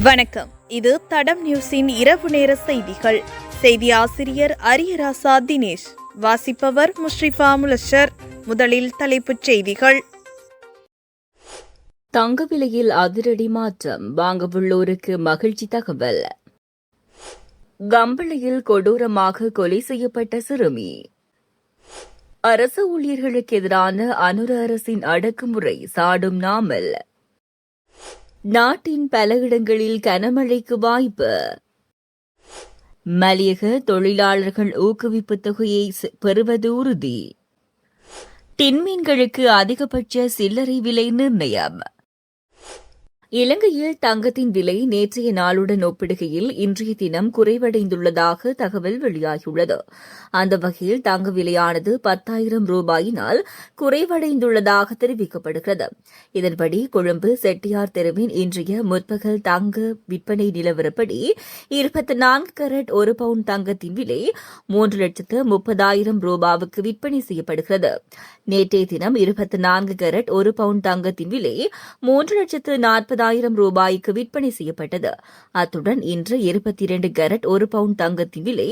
வணக்கம். இது தடம் நியூஸின் இரவு நேர செய்திகள். செய்தி ஆசிரியர் அரியராசா தினேஷ். வாசிப்பவர் முஷ்ரிஃபா முலஷர். முதலில் தலைப்புச் செய்திகள். தங்க விலையில் அதிரடி மாற்றம், வாங்கவுள்ளோருக்கு மகிழ்ச்சி தகவல். கம்பளையில் கொடூரமாக கொலை செய்யப்பட்ட சிறுமி. அரசு ஊழியர்களுக்கு எதிரான அனுர அரசின் அடக்குமுறை சாடும் நாமல். நாட்டின் பல இடங்களில் கனமழைக்கு வாய்ப்பு. மலையக தொழிலாளர்கள் ஊக்குவிப்பு தொகையை பெறுவது உறுதி. டின்மீன்களுக்கு அதிகபட்ச சில்லறை விலை நிர்ணயம். இலங்கையில் தங்கத்தின் விலை நேற்றைய நாளுடன் ஒப்பிடுகையில் இன்றைய தினம் குறைவடைந்துள்ளதாக தகவல் வெளியாகியுள்ளது. அந்த வகையில் தங்க விலையானது 10,000 ரூபாயினால் குறைவடைந்துள்ளதாக தெரிவிக்கப்படுகிறது. இதன்படி கொழும்பு செட்டியார் தெருவின் இன்றைய முற்பகல் தங்க விற்பனை நிலவரப்படி 24 கேரட் 1 பவுண்ட் தங்கத்தின் விலை 3,30,000 ரூபாவுக்கு விற்பனை செய்யப்படுகிறது. நேற்றைய தினம் 24 கேரட் 1 பவுண்ட் தங்கத்தின் விலை 3,40,000 ரூபாய்க்கு விற்பனை செய்யப்பட்டது. அத்துடன் இன்று 22 கேரட் 1 பவுண்ட் தங்கத்தின் விலை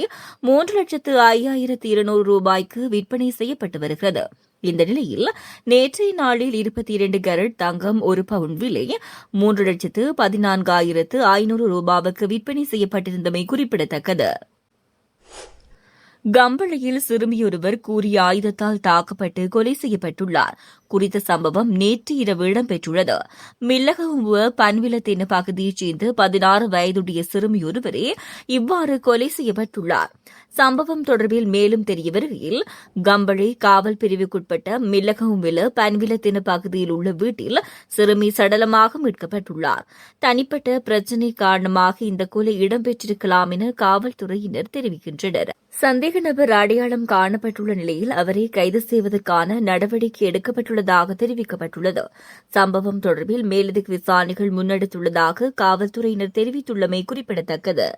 3,05,200 ரூபாய்க்கு விற்பனை செய்யப்பட்டு வருகிறது. இந்த நிலையில் நேற்றைய நாளில் 22 கேரட் தங்கம் 1 பவுண்ட் விலை 3,14,500 ரூபாவுக்கு விற்பனை செய்யப்பட்டிருந்தமை குறிப்பிடத்தக்கது. கம்பளையில் சிறுமியொருவர் கூறிய ஆயுதத்தால் தாக்கப்பட்டு கொலை செய்யப்பட்டுள்ளார். குறித்த சம்பவம் நேற்று இரவு இடம்பெற்றுள்ளது. மில்லகவுவ பன்விலத்தின பகுதியைச் சேர்ந்த 16 வயதுடைய சிறுமியொருவரே இவ்வாறு கொலை செய்யப்பட்டுள்ளார். சம்பவம் தொடர்பில் மேலும் தெரிய வருகையில், கம்பளை காவல் பிரிவுக்குட்பட்ட மில்லகவுவில பன்விலத்தின பகுதியில் உள்ள வீட்டில் சிறுமி சடலமாக மீட்கப்பட்டுள்ளார். தனிப்பட்ட பிரச்சினை காரணமாக இந்த கொலை இடம்பெற்றிருக்கலாம் என காவல்துறையினர் தெரிவிக்கின்றனர். சந்தேக நபர் அடையாளம் காணப்பட்டுள்ள நிலையில் அவரை கைது செய்வதற்கான நடவடிக்கை எடுக்கப்பட்டுள்ளதாக தெரிவிக்கப்பட்டுள்ளது. சம்பவம் தொடர்பில் மேலதிக விசாரணைகள் முன்னெடுத்துள்ளதாக காவல்துறையினர் தெரிவித்துள்ளமை குறிப்பிடத்தக்கது.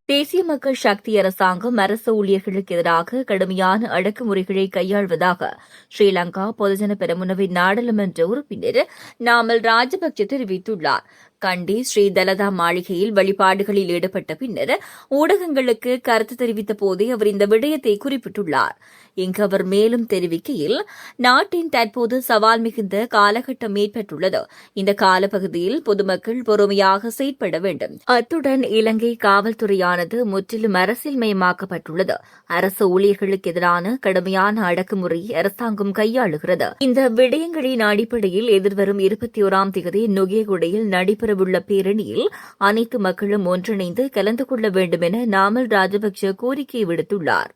தேசிய மக்கள் சக்தி அரசாங்கம் அரசு ஊழியர்களுக்கு எதிராக கடுமையான அடக்குமுறைகளை கையாள்வதாக ஸ்ரீலங்கா பொதுஜன பெரமுனவின் நாடாளுமன்ற உறுப்பினர் நாமல் ராஜபக்சே தெரிவித்துள்ளார். கண்டி ஸ்ரீ தலதா மாளிகையில் வழிபாடுகளில் ஈடுபட்ட பின்னர் ஊடகங்களுக்கு கருத்து தெரிவித்த போதே அவர் இந்த விடயத்தை குறிப்பிட்டுள்ளார். இங்கு அவர் மேலும் தெரிவிக்கையில், நாட்டின் தற்போது சவால் மிகுந்த காலகட்டம் ஏற்பட்டுள்ளது. இந்த காலப்பகுதியில் பொதுமக்கள் பொறுமையாக செயற்பட வேண்டும். அத்துடன் இலங்கை காவல்துறையானது முற்றிலும் அரசியல்மயமாக்கப்பட்டுள்ளது. அரசு ஊழியர்களுக்கு எதிரான கடுமையான அடக்குமுறையை அரசாங்கம் கையாளுகிறது. இந்த விடயங்களின் அடிப்படையில் எதிர்வரும் 21ஆம் தேதி நுகேகுடையில் நடைபெறவுள்ள பேரணியில் அனைத்து மக்களும் ஒன்றிணைந்து கலந்து கொள்ள வேண்டும் என நாமல் ராஜபக்சே கோரிக்கை விடுத்துள்ளார்.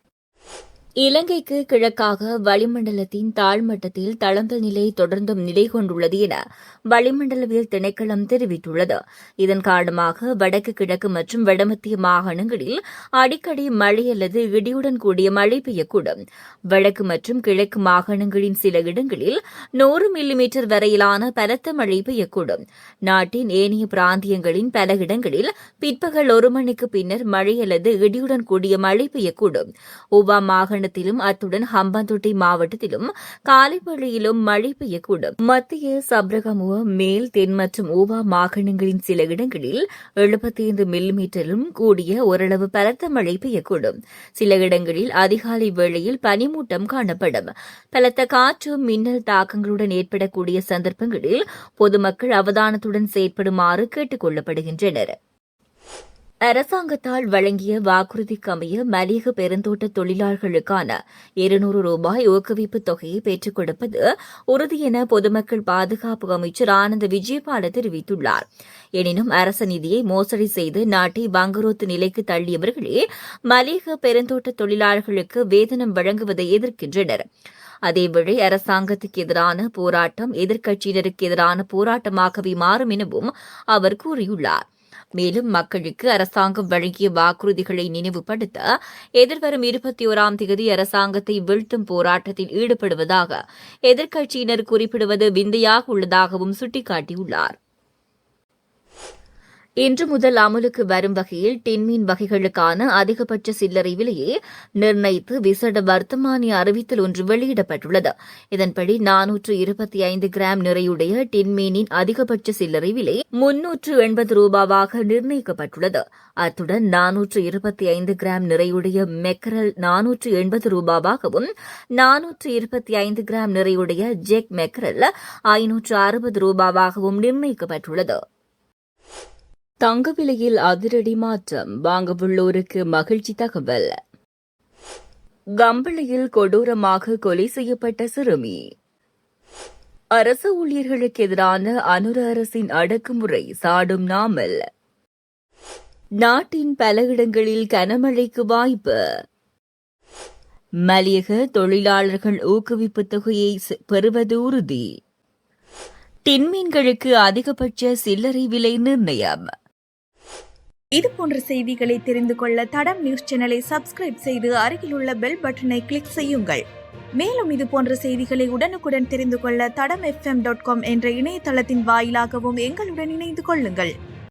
இலங்கைக்கு கிழக்காக வளிமண்டலத்தின் தாழ்மட்டத்தில் தளம்பல் நிலை தொடர்ந்தும் நிலை கொண்டுள்ளது என வளிமண்டலவியல் திணைக்களம் தெரிவித்துள்ளது. இதன் காரணமாக வடக்கு கிழக்கு மற்றும் வடமத்திய மாகாணங்களில் அடிக்கடி மழை அல்லது இடியுடன் கூடிய மழை பெய்யக்கூடும். வடக்கு மற்றும் கிழக்கு மாகாணங்களின் சில இடங்களில் 100 மில்லிமீட்டர் வரையிலான பலத்த மழை பெய்யக்கூடும். நாட்டின் ஏனைய பிராந்தியங்களின் பல இடங்களில் பிற்பகல் 1 மணிக்கு பின்னர் மழை அல்லது இடியுடன் கூடிய மழை பெய்யக்கூடும். ஊவா மாகாணத்திலும் அத்துடன் ஹம்பாந்தோட்டை மாவட்டத்திலும் காலை வேளையிலும் மழை பெய்யக்கூடும். மத்திய சப்ரகமுவ, மேல், தென் மற்றும் ஊவா மாகாணங்களின் சில இடங்களில் 75 மில்லிமீட்டரிலும் கூடிய ஓரளவு பலத்த மழை பெய்யக்கூடும். சில இடங்களில் அதிகாலை வேளையில் பனிமூட்டம் காணப்படும். பலத்த காற்று, மின்னல் தாக்கங்களுடன் ஏற்படக்கூடிய சந்தர்ப்பங்களில் பொதுமக்கள் அவதானத்துடன் செயற்படுமாறு கேட்டுக் கொள்ளப்படுகின்றனர். அரசாங்கத்தால் வழங்கிய வாக்குறுதிக்கு அமைய மலிக பெருந்தோட்ட தொழிலாளர்களுக்கான 200 ரூபாய் ஊக்குவிப்பு தொகையை பெற்றுக் கொடுப்பது உறுதி என பொதுமக்கள் பாதுகாப்பு அமைச்சர் ஆனந்த விஜயபால தெரிவித்துள்ளார். எனினும் அரச நிதியை மோசடி செய்து நாட்டை வங்குரோத்து நிலைக்கு தள்ளியவர்களே மலிக பெருந்தோட்ட தொழிலாளர்களுக்கு வேதனம் வழங்குவதை எதிர்க்கின்றனர். அதேவேளை அரசாங்கத்துக்கு எதிரான போராட்டம் எதிர்க்கட்சியினருக்கு எதிரான போராட்டமாகவே மாறும் எனவும் அவர் கூறியுள்ளார். மேலும் மக்களுக்கு அரசாங்கம் வழங்கிய வாக்குறுதிகளை நினைவுபடுத்த எதிர்வரும் 21ஆம் தேதி அரசாங்கத்தை வீழ்த்தும் போராட்டத்தில் ஈடுபடுவதாக எதிர்க்கட்சியினர் குறிப்பிடுவது விந்தையாக உள்ளதாகவும் சுட்டிக்காட்டியுள்ளார். இன்று முதல் அமலுக்கு வரும் வகையில் டின்மீன் வகைகளுக்கான அதிகபட்ச சில்லறை விலையை நிர்ணயித்து விசேட வர்த்தமானி அறிவித்தல் ஒன்று வெளியிடப்பட்டுள்ளது. இதன்படி 425 கிராம் நிறையுடைய டின்மீனின் அதிகபட்ச சில்லறை விலை 380 ரூபாவாக நிர்ணயிக்கப்பட்டுள்ளது. அத்துடன் 425 கிராம் நிறையுடைய மெக்கரல் 480 ரூபாவாகவும் 425 கிராம் நிறையுடைய ஜெக் மெக்கரல் 560 ரூபாவாகவும் நிர்ணயிக்கப்பட்டுள்ளது. தங்க விலையில் அதிரடி மாற்றம், வாங்கவுள்ளோருக்கு மகிழ்ச்சி தகவல். கம்பளையில் கொடூரமாக கொலை செய்யப்பட்ட சிறுமி. அரசு ஊழியர்களுக்கு எதிரான அனுர அரசின் அடக்குமுறை சாடும் நாமல். நாட்டின் பல இடங்களில் கனமழைக்கு வாய்ப்பு. மலையக தொழிலாளர்கள் ஊக்குவிப்பு தொகையை பெறுவது உறுதி. டின்மீன்களுக்கு அதிகபட்ச சில்லறை விலை நிர்ணயம். இதுபோன்ற செய்திகளை தெரிந்து கொள்ள தடம் நியூஸ் சேனலை சப்ஸ்கிரைப் செய்து அருகிலுள்ள பெல் பட்டனை கிளிக் செய்யுங்கள். மேலும் இதுபோன்ற செய்திகளை உடனுக்குடன் தெரிந்து கொள்ள தடம் FM.com என்ற இணையதளத்தின் வாயிலாகவும் எங்களுடன் இணைந்து கொள்ளுங்கள்.